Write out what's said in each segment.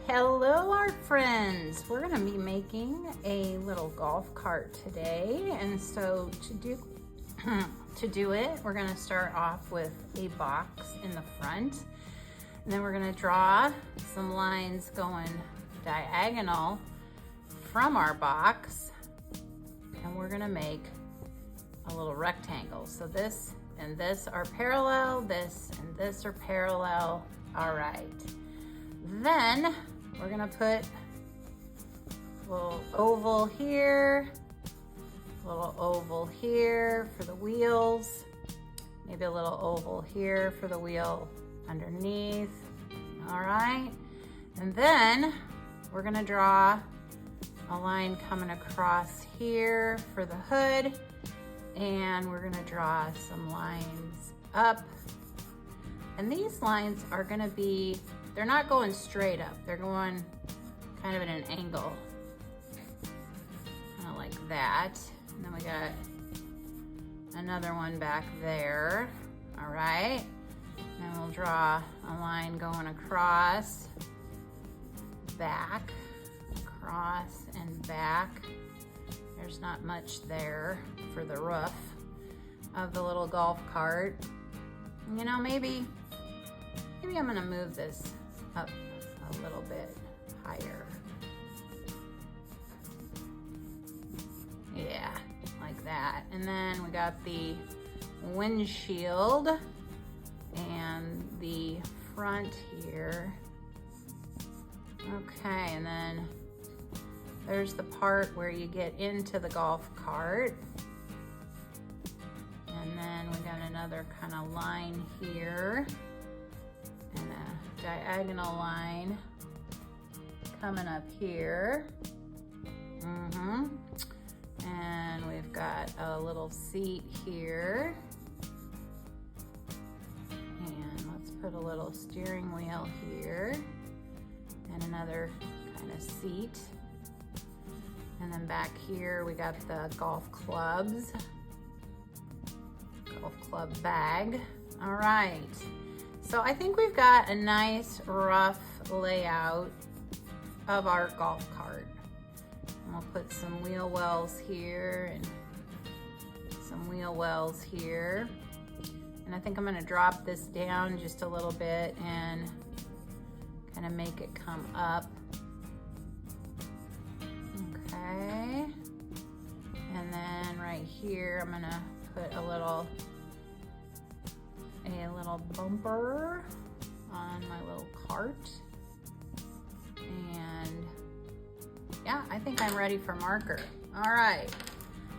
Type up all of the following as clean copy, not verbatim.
Hello art friends! We're going to be making a little golf cart today, and so to do it, we're going to start off with a box in the front, and then we're going to draw some lines going diagonal from our box, and we're going to make a little rectangle. So this and this are parallel, this and this are parallel. All right. Then we're gonna put a little oval here, a little oval here for the wheels, maybe a little oval here for the wheel underneath. All right. And then we're gonna draw a line coming across here for the hood, and we're gonna draw some lines up. And these lines are gonna be, they're not going straight up, they're going kind of at an angle, kind of like that. And then we got another one back there. All right, and we'll draw a line going across, back, across and back. There's not much there for the roof of the little golf cart. You know, maybe I'm gonna move this up a little bit higher. Yeah, like that. And then we got the windshield and the front here. Okay, and then there's the part where you get into the golf cart. And then we got another kind of line here and a diagonal line coming up here. And we've got a little seat here. And let's put a little steering wheel here and another kind of seat. And then back here we got the golf clubs, golf club bag. All right, so I think we've got a nice rough layout of our golf cart. And we'll put some wheel wells here and some wheel wells here. And I think I'm gonna drop this down just a little bit and kind of make it come up. Okay, and then right here I'm gonna put a little bumper on my little cart. And yeah, I think I'm ready for marker. All right,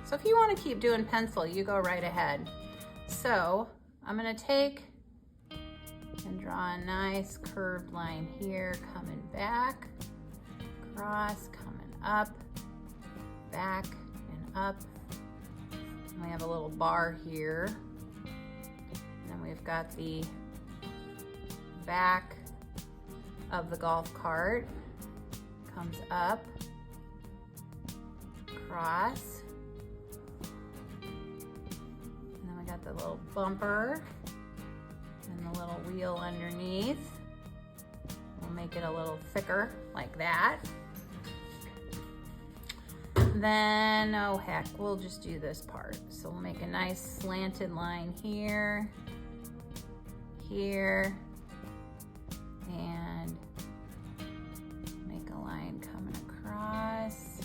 so if you want to keep doing pencil, you go right ahead. So I'm gonna take and draw a nice curved line here, coming back, across, coming up, back and up. And we have a little bar here. And then we've got the back of the golf cart, comes up, across. And then we got the little bumper and the little wheel underneath. We'll make it a little thicker like that. Then, oh heck, we'll just do this part. So we'll make a nice slanted line here, here, and make a line coming across,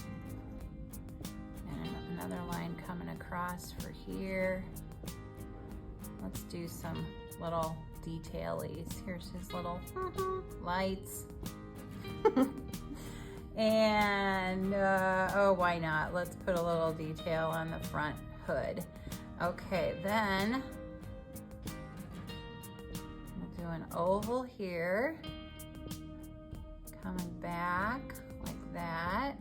and another line coming across for here. Let's do some little detailies. Here's his little lights. And oh, why not? Let's put a little detail on the front hood. Okay, then we'll do an oval here, coming back like that,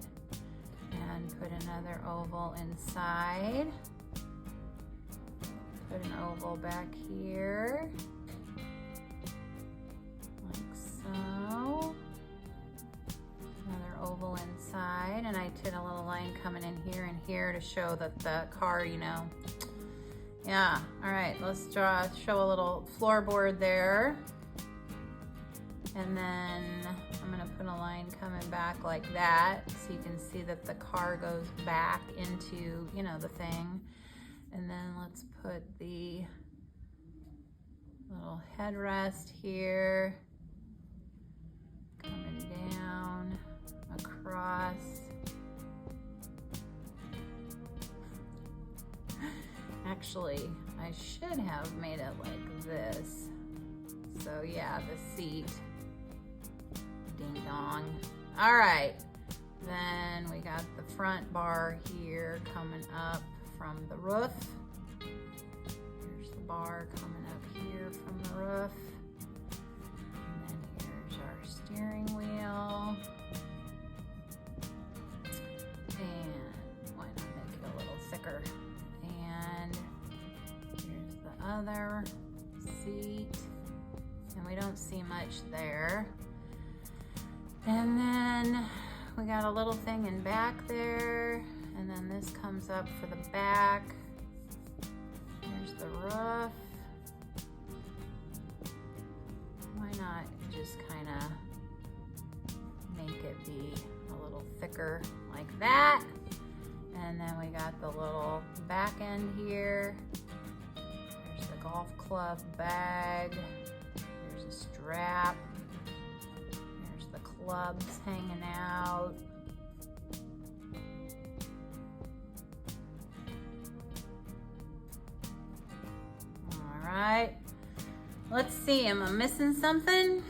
and put another oval inside. Put an oval back here, like so. Another oval inside, and I did a little line coming in here and here to show that the car, you know. Yeah, all right, let's show a little floorboard there. And then I'm gonna put a line coming back like that so you can see that the car goes back into, you know, the thing. And then let's put the little headrest here, coming down, across. Actually, I should have made it like this. So yeah, the seat. Ding dong. All right, then we got the front bar here coming up from the roof. Here's the bar coming up here from the roof. And then here's our steering wheel. And why not make it a little thicker? And here's the other seat. And we don't see much there. And then we got a little thing in back there, and then this comes up for the back. Here's the roof. Why not just kind of make it be a little thicker like that? And then we got the little back end here. There's the golf club bag. There's a strap. Clubs hanging out. All right, let's see, am I missing something?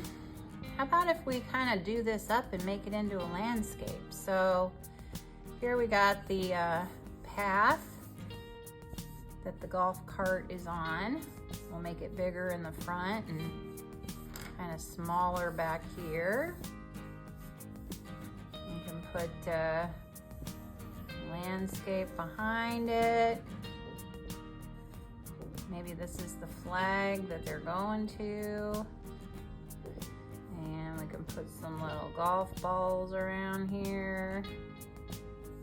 How about if we kind of do this up and make it into a landscape? So here we got the path that the golf cart is on. We'll make it bigger in the front and kind of smaller back here. You can put landscape behind it. Maybe this is the flag that they're going to. And we can put some little golf balls around here.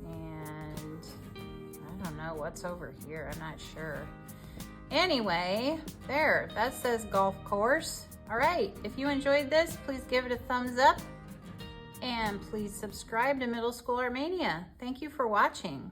And I don't know what's over here, I'm not sure. Anyway, there, that says golf course. All right, if you enjoyed this, please give it a thumbs up. And please subscribe to Middle School Art Mania. Thank you for watching.